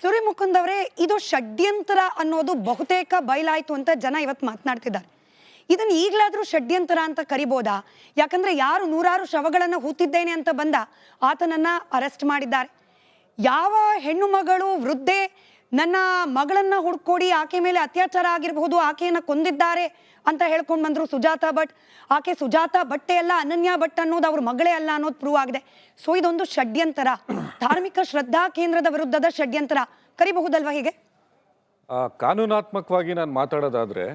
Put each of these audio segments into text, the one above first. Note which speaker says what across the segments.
Speaker 1: ಸುರಿ ಮುಕುಂದ್ ಅವರೇ, ಇದು ಷಡ್ಯಂತ್ರ ಅನ್ನೋದು ಬಹುತೇಕ ಬಯಲಾಯ್ತು ಅಂತ ಜನ ಇವತ್ತು ಮಾತನಾಡ್ತಿದ್ದಾರೆ. ಇದನ್ನ ಈಗಲಾದ್ರೂ ಷಡ್ಯಂತ್ರ ಅಂತ ಕರಿಬೋದಾ? ಯಾಕಂದ್ರೆ ಯಾರು ನೂರಾರು ಶವಗಳನ್ನು ಹೂತಿದ್ದೇನೆ ಅಂತ ಬಂದ ಆತನನ್ನ ಅರೆಸ್ಟ್ ಮಾಡಿದ್ದಾರೆ. ಯಾವ ಹೆಣ್ಣು ಮಗಳು ವೃದ್ಧೆ ನನ್ನ ಮಗಳನ್ನ ಹುಡ್ಕೊಡಿ, ಆಕೆ ಮೇಲೆ ಅತ್ಯಾಚಾರ ಆಗಿರಬಹುದು, ಆಕೆಯನ್ನ ಕೊಂದಿದ್ದಾರೆ ಅಂತ ಹೇಳ್ಕೊಂಡು ಬಂದ್ರು ಸುಜಾತಾ ಭಟ್. ಆಕೆ ಸುಜಾತಾ ಭಟ್ಟೆ ಅಲ್ಲ, ಅನನ್ಯ ಭಟ್ ಅನ್ನೋದು ಅವ್ರ ಮಗಳೇ ಅಲ್ಲ ಅನ್ನೋದು ಪ್ರೂವ್ ಆಗಿದೆ. ಸೊ ಇದೊಂದು ಷಡ್ಯಂತರ, ಧಾರ್ಮಿಕ ಶ್ರದ್ಧಾ ಕೇಂದ್ರದ ವಿರುದ್ಧದ ಷಡ್ಯಂತ್ರ ಕರಿಬಹುದಲ್ವಾ? ಹೀಗೆ
Speaker 2: ಕಾನೂನಾತ್ಮಕವಾಗಿ ನಾನು ಮಾತಾಡೋದಾದ್ರೆ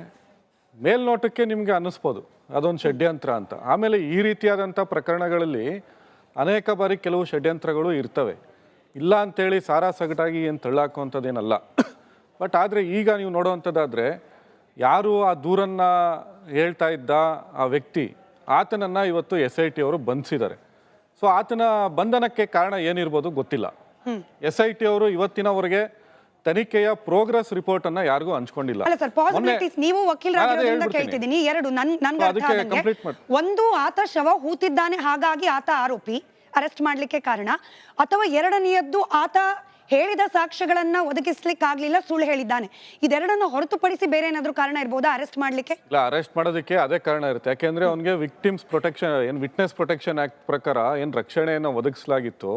Speaker 2: ಮೇಲ್ನೋಟಕ್ಕೆ ನಿಮಗೆ ಅನ್ನಿಸ್ಬೋದು ಅದೊಂದು ಷಡ್ಯಂತ್ರ ಅಂತ. ಆಮೇಲೆ ಈ ರೀತಿಯಾದಂಥ ಪ್ರಕರಣಗಳಲ್ಲಿ ಅನೇಕ ಬಾರಿ ಕೆಲವು ಷಡ್ಯಂತ್ರಗಳು ಇರ್ತವೆ, ಇಲ್ಲ ಅಂತೇಳಿ ಸಾರಾ ಸಗಟಾಗಿ ಏನು ತಳ್ಳಾಕುವಂಥದ್ದೇನಲ್ಲ. ಬಟ್ ಆದರೆ ಈಗ ನೀವು ನೋಡುವಂಥದ್ದಾದರೆ ಯಾರು ಆ ದೂರನ್ನು ಹೇಳ್ತಾ ಇದ್ದ ಆ ವ್ಯಕ್ತಿ, ಆತನನ್ನು ಇವತ್ತು SIT ಅವರು ಬಂಧಿಸಿದ್ದಾರೆ. ಸೊ ಆತನ ಬಂಧನಕ್ಕೆ ಕಾರಣ ಏನಿರ್ಬೋದು ಗೊತ್ತಿಲ್ಲ. SIT ಅವರು ಇವತ್ತಿನವರೆಗೆ ತನಿಖೆಯ ಪ್ರೋಗ್ರೆಸ್ ರಿಪೋರ್ಟ್ ಅನ್ನ ಯಾರಿಗೂ ಹಂಚ್ಕೊಂಡಿಲ್ಲ.
Speaker 1: ನೀವು ವಕೀಲರಾಗಿರೋದ್ರಿಂದ ಕೇಳ್ತಿದ್ದೀನಿ ಎರಡು. ಒಂದು, ಆತ ಶವ ಹೂತಿದ್ದಾನೆ ಹಾಗಾಗಿ ಆತ ಆರೋಪಿ, ಅರೆಸ್ಟ್ ಮಾಡ್ಲಿಕ್ಕೆ ಕಾರಣ. ಅಥವಾ ಎರಡನೆಯದ್ದು, ಆತ ಹೇಳಿದ ಸಾಕ್ಷ್ಯಗಳನ್ನ ಒದಗಿಸ್ಲಿಕ್ಕೆ ಆಗ್ಲಿಲ್ಲ, ಸುಳ್ಳು ಹೇಳಿದ್ದಾನೆ. ಇದೆರಡನ್ನ ಹೊರತುಪಡಿಸಿ ಬೇರೆ ಏನಾದ್ರೂ ಕಾರಣ ಇರ್ಬೋದಾ ಅರೆಸ್ಟ್ ಮಾಡ್ಲಿಕ್ಕೆ?
Speaker 2: ಇಲ್ಲ, ಅರೆಸ್ಟ್ ಮಾಡೋದಕ್ಕೆ ಅದೇ ಕಾರಣ ಇರುತ್ತೆ. ಯಾಕೆಂದ್ರೆ ಅವನಿಗೆ victims protection witness protection act ಪ್ರಕಾರ ಏನು ರಕ್ಷಣೆಯನ್ನು ಒದಗಿಸಲಾಗಿತ್ತು,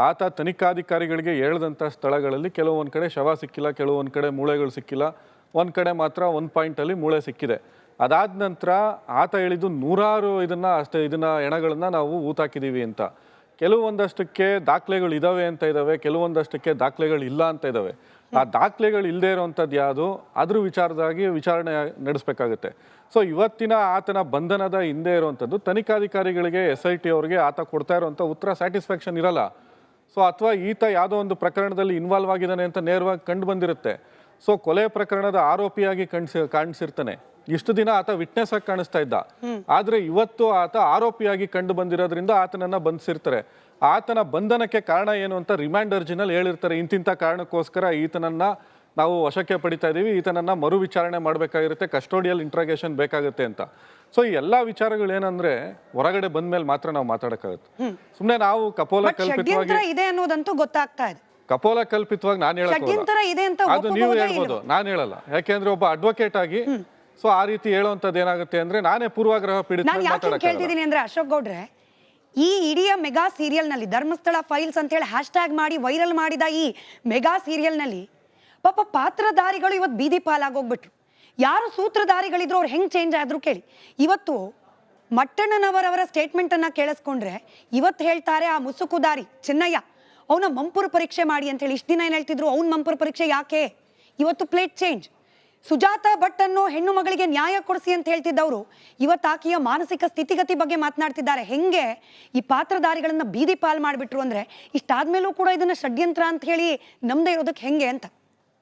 Speaker 2: ಆತ ತನಿಖಾಧಿಕಾರಿಗಳಿಗೆ ಹೇಳಿದಂಥ ಸ್ಥಳಗಳಲ್ಲಿ ಕೆಲವೊಂದು ಕಡೆ ಶವ ಸಿಕ್ಕಿಲ್ಲ, ಕೆಲವೊಂದು ಕಡೆ ಮೂಳೆಗಳು ಸಿಕ್ಕಿಲ್ಲ, ಒಂದು ಕಡೆ ಮಾತ್ರ ಒಂದು ಪಾಯಿಂಟಲ್ಲಿ ಮೂಳೆ ಸಿಕ್ಕಿದೆ. ಅದಾದ ನಂತರ ಆತ ಹೇಳಿದ್ದು ನೂರಾರು ಇದನ್ನ ಹೆಣಗಳನ್ನ ನಾವು ಊತಾಕಿದ್ದೀವಿ ಅಂತ. ಕೆಲವೊಂದಷ್ಟಕ್ಕೆ ದಾಖಲೆಗಳು ಇದ್ದಾವೆ ಅಂತ ಇದ್ದಾವೆ, ಕೆಲವೊಂದಷ್ಟಕ್ಕೆ ದಾಖಲೆಗಳು ಇಲ್ಲ ಅಂತ ಇದ್ದಾವೆ. ಆ ದಾಖಲೆಗಳು ಇಲ್ಲದೆ ಇರೋವಂಥದ್ದು ಯಾವುದು, ಅದ್ರ ವಿಚಾರಣೆ ನಡೆಸಬೇಕಾಗುತ್ತೆ. ಸೊ ಇವತ್ತಿನ ಆತನ ಬಂಧನದ ಹಿಂದೆ ಇರುವಂಥದ್ದು ತನಿಖಾಧಿಕಾರಿಗಳಿಗೆ, SIT ಅವರಿಗೆ ಆತ ಕೊಡ್ತಾ ಇರುವಂಥ ಉತ್ತರ ಸ್ಯಾಟಿಸ್ಫ್ಯಾಕ್ಷನ್ ಇರಲ್ಲ. ಸೊ ಅಥವಾ ಈತ ಯಾವುದೋ ಒಂದು ಪ್ರಕರಣದಲ್ಲಿ ಇನ್ವಾಲ್ವ್ ಆಗಿದ್ದಾನೆ ಅಂತ ನೇರವಾಗಿ ಕಂಡು ಬಂದಿರುತ್ತೆ. ಸೊ ಕೊಲೆ ಪ್ರಕರಣದ ಆರೋಪಿಯಾಗಿ ಕಾಣಿಸಿರ್ತಾನೆ. ಇಷ್ಟು ದಿನ ಆತ ವಿಟ್ನೆಸ್ ಆಗಿ ಕಾಣಿಸ್ತಾ ಇದ್ದ, ಆದ್ರೆ ಇವತ್ತು ಆತ ಆರೋಪಿಯಾಗಿ ಕಂಡು ಬಂದಿರೋದ್ರಿಂದ ಆತನನ್ನ ಬಂಧಿಸಿರ್ತಾರೆ. ಆತನ ಬಂಧನಕ್ಕೆ ಕಾರಣ ಏನು ಅಂತ ರಿಮ್ಯಾಂಡ್ ಅರ್ಜಿನಲ್ಲಿ ಹೇಳಿರ್ತಾರೆ, ಇಂತಿಂಥ ಕಾರಣಕ್ಕೋಸ್ಕರ ಈತನನ್ನ ನಾವು ವಶಕ್ಕೆ ಪಡಿತಾ ಇದೀವಿ, ಈತನನ್ನ ಮರು ವಿಚಾರಣೆ ಮಾಡಬೇಕಾಗಿರುತ್ತೆ, ಕಸ್ಟೋಡಿಯಲ್ ಇಂಟ್ರಾಗೇಷನ್ ಬೇಕಾಗುತ್ತೆ ಅಂತ. ಸೊ ಈ ಎಲ್ಲಾ ವಿಚಾರಗಳು ಏನಂದ್ರೆ ಹೊರಗಡೆ ಬಂದ ಮೇಲೆ ಮಾತ್ರ ನಾವು ಮಾತಾಡಕ್ಕಾಗುತ್ತೆ. ಸುಮ್ಮನೆ ನಾವು ಕಪೋಲ ಕಲ್ಪಿತವಾಗಿ
Speaker 1: ಇದೆ ಅನ್ನೋದಂತೂ ಗೊತ್ತಾಗ್ತಾ ಇದೆ.
Speaker 2: ಕಪೋಲ ಕಲ್ಪಿತವಾಗಿ ನಾನು ಹೇಳೋದು ಅದು ನೀವು ಹೇಳ್ಬೋದು, ನಾನು ಹೇಳಲ್ಲ. ಯಾಕೆಂದ್ರೆ ಒಬ್ಬ ಅಡ್ವೊಕೇಟ್ ಆಗಿ ಸೊ ಆ ರೀತಿ ಹೇಳುವಂತದ್ದು ಏನಾಗುತ್ತೆ ಅಂದ್ರೆ ನಾನೇ ಪೂರ್ವಾಗ್ರಹ ಪೀಡಿತ
Speaker 1: ಕೇಳ್ತಿದ್ದೀನಿ ಅಂದ್ರೆ ಅಶೋಕ್ ಗೌಡ್ರೆ, ಈ ಇಡೀ ಮೆಗಾ ಸೀರಿಯಲ್ ನಲ್ಲಿ ಧರ್ಮಸ್ಥಳ ಫೈಲ್ಸ್ ಅಂತ ಹೇಳಿ ಹ್ಯಾಶ್ಟ್ಯಾಗ್ ಮಾಡಿ ವೈರಲ್ ಮಾಡಿದ ಈ ಮೆಗಾ ಸೀರಿಯಲ್ ನಲ್ಲಿ ಪಾಪ ಪಾತ್ರಧಾರಿಗಳು ಇವತ್ತು ಬೀದಿ ಪಾಲಾಗೋಗ್ಬಿಟ್ರು. ಯಾರು ಸೂತ್ರಧಾರಿಗಳಿದ್ರು ಅವ್ರು ಹೆಂಗ್ ಚೇಂಜ್ ಆದ್ರು ಕೇಳಿ. ಇವತ್ತು ಮಟ್ಟಣ್ಣನವರವರ ಸ್ಟೇಟ್ಮೆಂಟ್ ಅನ್ನ ಕೇಳಿಸ್ಕೊಂಡ್ರೆ ಇವತ್ತು ಹೇಳ್ತಾರೆ ಆ ಮುಸುಕುದಾರಿ ಚಿನ್ನಯ್ಯ ಅವನ ಮಂಪುರ ಪರೀಕ್ಷೆ ಮಾಡಿ ಅಂತ ಹೇಳಿ. ಇಷ್ಟು ದಿನ ಏನ್ ಹೇಳ್ತಿದ್ರು, ಅವ್ನ ಮಂಪುರ ಪರೀಕ್ಷೆ ಯಾಕೆ? ಇವತ್ತು ಪ್ಲೇಟ್ ಚೇಂಜ್. ಸುಜಾತಾ ಭಟ್ ಅನ್ನೋ ಹೆಣ್ಣು ಮಗಳಿಗೆ ನ್ಯಾಯ ಕೊಡಿಸಿ ಅಂತ ಹೇಳ್ತಿದ್ದವರು ಇವತ್ತು ಆಕೆಯ ಮಾನಸಿಕ ಸ್ಥಿತಿಗತಿ ಬಗ್ಗೆ ಮಾತನಾಡ್ತಿದ್ದಾರೆ. ಹೆಂಗೆ ಈ ಪಾತ್ರಧಾರಿಗಳನ್ನ ಬೀದಿ ಪಾಲ್ ಮಾಡಿಬಿಟ್ರು ಅಂದ್ರೆ ಇಷ್ಟಾದ್ಮೇಲೂ ಕೂಡ ಇದನ್ನ ಷಡ್ಯಂತ್ರ ಅಂತ ಹೇಳಿ ನಮ್ದೇ ಇರೋದಕ್ಕೆ ಹೆಂಗೆ ಅಂತ.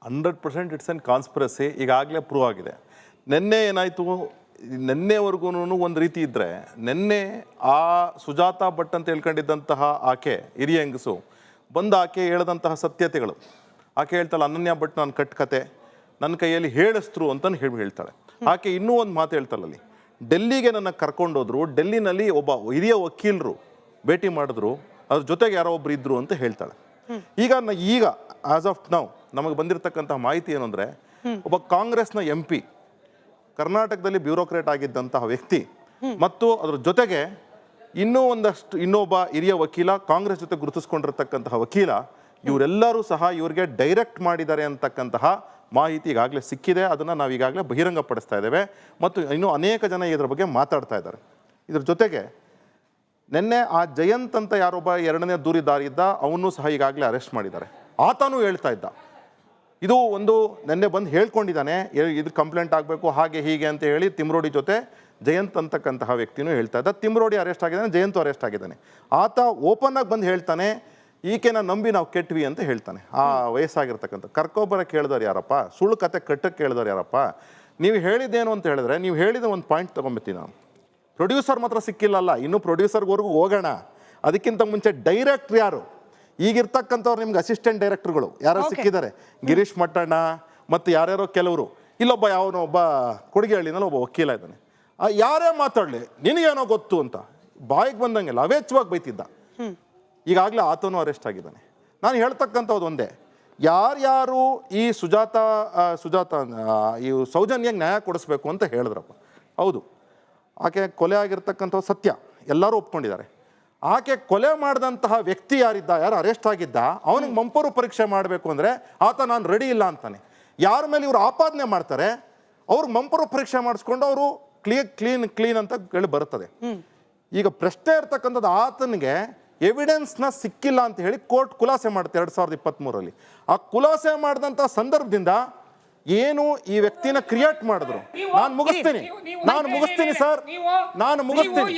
Speaker 3: 100% ಇಟ್ಸ್ ಅನ್ ಕಾನ್ಸ್ಪಿರಸಿ. ಈಗಾಗಲೇ ಪ್ರೂವ್ ಆಗಿದೆ. ನಿನ್ನೆ ಏನಾಯಿತು, ನಿನ್ನೆವರೆಗೂ ಒಂದು ರೀತಿ ಇದ್ದರೆ, ನಿನ್ನೆ ಆ ಸುಜಾತಾ ಭಟ್ ಅಂತ ಹೇಳ್ಕೊಂಡಿದ್ದಂತಹ ಆಕೆ ಹಿರಿಯ ಹೆಂಗಸು ಬಂದು ಆಕೆ ಹೇಳಿದಂತಹ ಸತ್ಯತೆಗಳು, ಆಕೆ ಹೇಳ್ತಾಳೆ ಅನನ್ಯ ಭಟ್ ನಾನು ಕತೆ ನನ್ನ ಕೈಯಲ್ಲಿ ಹೇಳಿಸ್ತರು ಅಂತ ಹೇಳ್ತಾಳೆ. ಆಕೆ ಇನ್ನೂ ಒಂದು ಮಾತು ಹೇಳ್ತಾಳಲ್ಲಿ, ಡೆಲ್ಲಿಗೆ ನನ್ನ ಕರ್ಕೊಂಡೋದ್ರು, ಡೆಲ್ಲಿನಲ್ಲಿ ಒಬ್ಬ ಹಿರಿಯ ವಕೀಲರು ಭೇಟಿ ಮಾಡಿದ್ರು, ಅದ್ರ ಜೊತೆಗೆ ಯಾರೋ ಒಬ್ರು ಇದ್ರು ಅಂತ ಹೇಳ್ತಾಳೆ. ಈಗ ಆಸ್ ಆಫ್ ನೌ ನಮಗೆ ಬಂದಿರತಕ್ಕಂತಹ ಮಾಹಿತಿ ಏನು ಅಂದರೆ, ಒಬ್ಬ ಕಾಂಗ್ರೆಸ್ನ MP, ಕರ್ನಾಟಕದಲ್ಲಿ ಬ್ಯೂರೋಕ್ರೇಟ್ ಆಗಿದ್ದಂತಹ ವ್ಯಕ್ತಿ ಮತ್ತು ಅದ್ರ ಜೊತೆಗೆ ಇನ್ನೊಬ್ಬ ಹಿರಿಯ ವಕೀಲ, ಕಾಂಗ್ರೆಸ್ ಜೊತೆ ಗುರುತಿಸ್ಕೊಂಡಿರ್ತಕ್ಕಂತಹ ವಕೀಲ, ಇವರೆಲ್ಲರೂ ಸಹ ಇವ್ರಿಗೆ ಡೈರೆಕ್ಟ್ ಮಾಡಿದ್ದಾರೆ ಅಂತಕ್ಕಂತಹ ಮಾಹಿತಿ ಈಗಾಗಲೇ ಸಿಕ್ಕಿದೆ. ಅದನ್ನು ನಾವು ಈಗಾಗಲೇ ಬಹಿರಂಗ ಪಡಿಸ್ತಾ ಇದ್ದೇವೆ ಮತ್ತು ಇನ್ನೂ ಅನೇಕ ಜನ ಇದರ ಬಗ್ಗೆ ಮಾತಾಡ್ತಾ ಇದ್ದಾರೆ. ಇದ್ರ ಜೊತೆಗೆ ನಿನ್ನೆ ಆ ಜಯಂತ್ ಅಂತ ಯಾರೊಬ್ಬ ಎರಡನೇ ದೂರಿದಾರ ಇದ್ದ, ಅವನ್ನೂ ಸಹ ಈಗಾಗಲೇ ಅರೆಸ್ಟ್ ಮಾಡಿದ್ದಾರೆ. ಆತನೂ ಹೇಳ್ತಾ ಇದ್ದ, ಇದು ಒಂದು ನೆನ್ನೆ ಬಂದು ಹೇಳ್ಕೊಂಡಿದ್ದಾನೆ, ಇದು ಕಂಪ್ಲೇಂಟ್ ಆಗಬೇಕು ಹಾಗೆ ಹೀಗೆ ಅಂತ ಹೇಳಿ ತಿಮ್ರೋಡಿ ಜೊತೆ ಜಯಂತ್ ಅಂತಕ್ಕಂತಹ ವ್ಯಕ್ತಿನೂ ಹೇಳ್ತಾ ಇದ್ದ. ತಿಮ್ರೋಡಿ ಅರೆಸ್ಟ್ ಆಗಿದ್ದಾನೆ, ಜಯಂತ್ ಅರೆಸ್ಟ್ ಆಗಿದ್ದಾನೆ. ಆತ ಓಪನ್ ಆಗಿ ಬಂದು ಹೇಳ್ತಾನೆ, ಈಕೆನ ನಂಬಿ ನಾವು ಕೆಟ್ವಿ ಅಂತ ಹೇಳ್ತಾನೆ. ಆ ವಯಸ್ಸಾಗಿರ್ತಕ್ಕಂಥ ಕರ್ಕೊಬರಕ್ಕೆ ಹೇಳಿದವ್ರು ಯಾರಪ್ಪ, ಸುಳ್ಳು ಕತೆ ಕಟ್ಟಕ್ಕೆ ಹೇಳಿದವ್ರು ಯಾರಪ್ಪ? ನೀವು ಹೇಳಿದ್ದೇನು ಅಂತ ಹೇಳಿದ್ರೆ, ನೀವು ಹೇಳಿದ ಒಂದು ಪಾಯಿಂಟ್ ತೊಗೊಂಬತ್ತೀನಿ ನಾನು. ಪ್ರೊಡ್ಯೂಸರ್ ಮಾತ್ರ ಸಿಕ್ಕಿಲ್ಲಲ್ಲ, ಇನ್ನೂ ಪ್ರೊಡ್ಯೂಸರ್ವರೆಗೂ ಹೋಗೋಣ. ಅದಕ್ಕಿಂತ ಮುಂಚೆ ಡೈರೆಕ್ಟ್ರ್ ಯಾರು, ಈಗಿರ್ತಕ್ಕಂಥವ್ರು ನಿಮ್ಗೆ ಅಸಿಸ್ಟೆಂಟ್ ಡೈರೆಕ್ಟರ್ಗಳು ಯಾರೋ ಸಿಕ್ಕಿದ್ದಾರೆ, ಗಿರೀಶ್ ಮಟ್ಟಣ್ಣ ಮತ್ತು ಯಾರ್ಯಾರೋ ಕೆಲವರು. ಇಲ್ಲೊಬ್ಬ ಒಬ್ಬ ಕೊಡಗೇಹಳ್ಳಿನಲ್ಲಿ ಒಬ್ಬ ವಕೀಲ ಇದ್ದಾನೆ. ಯಾರೇ ಮಾತಾಡಲಿ ನಿನಗೇನೋ ಗೊತ್ತು ಅಂತ ಬಾಯಿಗೆ ಬಂದಂಗೆಲ್ಲ ಅವೇಚ್ಛವಾಗಿ ಬೈತಿದ್ದ. ಈಗಾಗಲೇ ಆತನೂ ಅರೆಸ್ಟ್ ಆಗಿದ್ದಾನೆ. ನಾನು ಹೇಳ್ತಕ್ಕಂಥದ್ದು ಒಂದೇ, ಯಾರ್ಯಾರು ಈ ಸುಜಾತ ಈ ಸೌಜನ್ಯಗೆ ನ್ಯಾಯ ಕೊಡಿಸ್ಬೇಕು ಅಂತ ಹೇಳಿದ್ರಪ್ಪ. ಹೌದು, ಆಕೆ ಕೊಲೆ ಆಗಿರ್ತಕ್ಕಂಥ ಸತ್ಯ, ಎಲ್ಲರೂ ಒಪ್ಕೊಂಡಿದ್ದಾರೆ. ಆಕೆ ಕೊಲೆ ಮಾಡಿದಂತಹ ವ್ಯಕ್ತಿ ಯಾರು ಅರೆಸ್ಟ್ ಆಗಿದ್ದ, ಅವನಿಗೆ ಮಂಪರು ಪರೀಕ್ಷೆ ಮಾಡಬೇಕು ಅಂದರೆ ಆತ ನಾನು ರೆಡಿ ಇಲ್ಲ ಅಂತಾನೆ. ಯಾರ ಮೇಲೆ ಇವರು ಆಪಾದನೆ ಮಾಡ್ತಾರೆ ಅವ್ರಿಗೆ ಮಂಪರು ಪರೀಕ್ಷೆ ಮಾಡಿಸ್ಕೊಂಡು ಅವರು ಕ್ಲೀನ್ ಅಂತ ಹೇಳಿ ಬರುತ್ತದೆ. ಈಗ ಪ್ರಶ್ನೆ ಇರ್ತಕ್ಕಂಥದ್ದು ಆತನಿಗೆ ಎವಿಡೆನ್ಸ್ನ ಸಿಕ್ಕಿಲ್ಲ ಅಂತ ಹೇಳಿ ಕೋರ್ಟ್ ಖುಲಾಸೆ ಮಾಡುತ್ತೆ 2023. ಆ ಖುಲಾಸೆ ಮಾಡಿದಂಥ ಸಂದರ್ಭದಿಂದ ಏನು ಈ ವ್ಯಕ್ತಿನ ಕ್ರಿಯೇಟ್ ಮಾಡಿದ್ರು. ನಾನು ಮುಗಿಸ್ತೀನಿ ಸರ್, ನಾನು ಮುಗಿಸ್ತೀನಿ.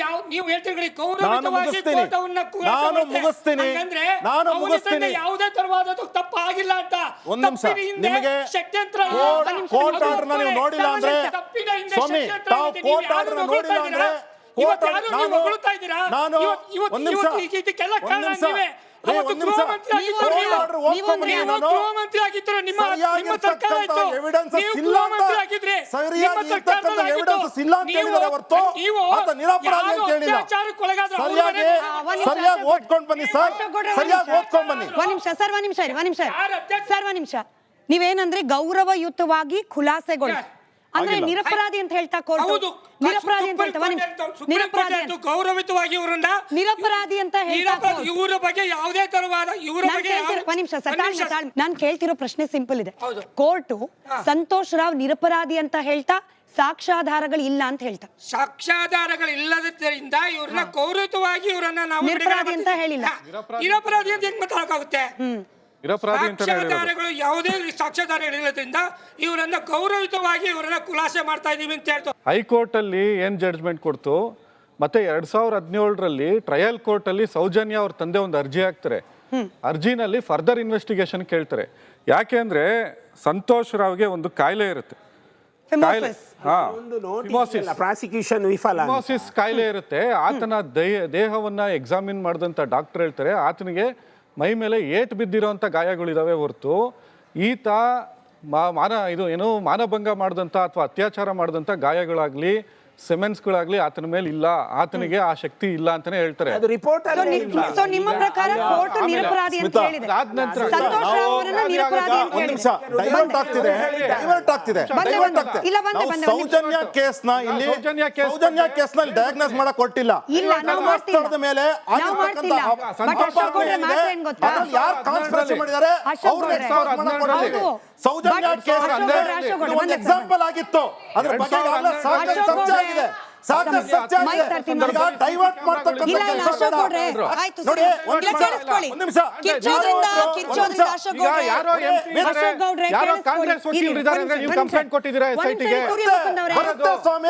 Speaker 4: ಯಾವುದೇ ತರವಾದ ತಪ್ಪಾಗಿಲ್ಲ ಅಂತ.
Speaker 3: ಒಂದ್ ನಿಮಿಷ, ನಿಮಗೆ ಕೋರ್ಟ್ ಆರ್ಡರ್ ನೀವು ನೋಡಿಲ್ಲ ಅಂದ್ರೆ ಸ್ವಾಮಿ, ತಾವು ಕೋರ್ಟ್ ಆರ್ಡರ್ ನೋಡಿಲ್ಲ ಅಂದ್ರೆ ಸರಿಯಾಗಿ ಓದ್ಕೊಂಡ್ ಬನ್ನಿ ಸರ್, ಸರಿಯಾಗಿ ಓದ್ಕೊಂಡ್ ಬನ್ನಿ.
Speaker 1: ಒಂದ್ ನಿಮಿಷ. ನೀವೇನಂದ್ರೆ ಗೌರವಯುತವಾಗಿ ಖುಲಾಸೆಗಳು ಅಂದ್ರೆ ನಿರಪರಾಧಿ ಅಂತ ಹೇಳ್ತಾ ಕೋರ್ಟ್ ನಿರಪರಾಧಿ ಅಂತ ಹೇಳ್ತಾ
Speaker 4: ಗೌರವಿತವಾಗಿ ಇವರನ್ನ
Speaker 1: ನಿರಪರಾಧಿ ಅಂತ ಹೇಳ್ತಾ
Speaker 4: ಇವರ ಬಗ್ಗೆ ಯಾವುದೇ ತರವಾದ
Speaker 1: ಒಂದ್ ನಿಮಿಷ ಸರ್, ನಾನು ಕೇಳ್ತಿರೋ ಪ್ರಶ್ನೆ ಸಿಂಪಲ್ ಇದೆ. ಕೋರ್ಟು ಸಂತೋಷ್ ರಾವ್ ನಿರಪರಾಧಿ ಅಂತ ಹೇಳ್ತಾ ಸಾಕ್ಷ್ಯಾಧಾರಗಳು ಇಲ್ಲ ಅಂತ ಹೇಳ್ತಾ,
Speaker 4: ಸಾಕ್ಷ್ಯಾಧಾರಗಳು ಇಲ್ಲದ್ರಿಂದ ಇವ್ರನ್ನ ಗೌರವಿತವಾಗಿ ಇವರನ್ನ ನಾವು
Speaker 1: ನಿರಪರಾಧಿ ಅಂತ ಹೇಳಿಲ್ಲ.
Speaker 4: ನಿರಪರಾಧಿ ಅಂತ ಹೆಂಗ್ ಮಾತಾಡಕ್ಕಾಗುತ್ತೆ? ಸಾಕ್ಷ್ಯಾಧಾರಗಳು ಯಾವುದೇ ಸಾಕ್ಷ್ಯಾಧಾರಗಳಿಲ್ಲದ್ರಿಂದ ಇವರನ್ನ ಗೌರವಿತವಾಗಿ ಇವರನ್ನ ಖುಲಾಸೆ ಮಾಡ್ತಾ ಇದೀವಿ ಅಂತ ಹೇಳ್ತಾರೆ.
Speaker 2: ಹೈಕೋರ್ಟ್ ಅಲ್ಲಿ ಏನ್ ಜಡ್ಜ್ಮೆಂಟ್ ಕೊಡ್ತು, ಮತ್ತೆ 2017ರಲ್ಲಿ ಟ್ರಯಲ್ ಕೋರ್ಟ್ ಅಲ್ಲಿ ಸೌಜನ್ಯ ಅವ್ರ ತಂದೆ ಒಂದು ಅರ್ಜಿ ಹಾಕ್ತಾರೆ. ಅರ್ಜಿನಲ್ಲಿ ಫರ್ದರ್ ಇನ್ವೆಸ್ಟಿಗೇಷನ್ ಕೇಳ್ತಾರೆ. ಯಾಕೆ ಅಂದ್ರೆ ಸಂತೋಷ್ ರಾವ್ಗೆ ಒಂದು ಕಾಯಿಲೆ ಇರುತ್ತೆ, ಕಾಯಿಲೆ ಇರುತ್ತೆ. ಆತನ ದೇಹವನ್ನ ಎಕ್ಸಾಮಿನ್ ಮಾಡಿದಂತ ಡಾಕ್ಟರ್ ಹೇಳ್ತಾರೆ ಆತನಿಗೆ ಮೈ ಮೇಲೆ ಏಟ್ ಬಿದ್ದಿರೋಂಥ ಗಾಯಗಳಿದಾವೆ ಹೊರತು ಈತ ಮಾನಭಂಗ ಮಾಡಿದಂಥ ಅಥವಾ ಅತ್ಯಾಚಾರ ಮಾಡಿದಂಥ ಗಾಯಗಳಾಗ್ಲಿ ಸೆಮೆನ್ಸ್ಗಳಾಗ್ಲಿ ಆತನ ಮೇಲೆ ಇಲ್ಲ, ಆತನಿಗೆ ಆ ಶಕ್ತಿ ಇಲ್ಲ ಅಂತಾನೆ ಹೇಳ್ತಾರೆ.
Speaker 1: ನಿಮ್ಮ ಪ್ರಕಾರ ಕೋರ್ಟ್ ನಿರಪರಾಧಿ ಅಂತ ಹೇಳಿದೆ, ಸಂತೋಷ್ ರಾವ್ ಅವರನ್ನ ನಿರಪರಾಧಿ ಅಂತ ಹೇಳಿದೆ.
Speaker 3: ಸೌಜನ್ಯ ಕೇಸ್ನ ಇಲ್ಲಿ ಡಯಾಗ್ನೋಸ್ ಮಾಡಕ್ ಕೊಟ್ಟಿಲ್ಲ. ಮೇಲೆ ಯಾರು ಕಾನ್ಸ್ಪಿರಸಿ ಮಾಡಿದ್ದಾರೆ ಸೌಜನ್ಯ ಕೇಸ್ ಒಂದು ಎಕ್ಸಾಂಪಲ್ ಆಗಿತ್ತು. ಅದ್ರ ಬಗ್ಗೆ ಚರ್ಚೆ ಆಗಿದೆ, ಸಾಕಷ್ಟು ಚರ್ಚೆ ಆಗಿದೆ. ಡೈವರ್ಟ್ ಮಾಡ್ತಕ್ಕಂಥ ಕೆಲಸ ಬೇಡ. ನೋಡಿ, ಒಂದು ನಿಮಿಷ,
Speaker 2: ಯಾರೋ ಕಾಂಗ್ರೆಸ್ ವಕೀಲರಿದ್ದಾರೆ, ನೀವು ಕಂಪ್ಲೇಂಟ್ ಕೊಟ್ಟಿದ್ದೀರಾ SIT ಗೆ?
Speaker 3: ಬರುತ್ತೆ ಸ್ವಾಮಿ,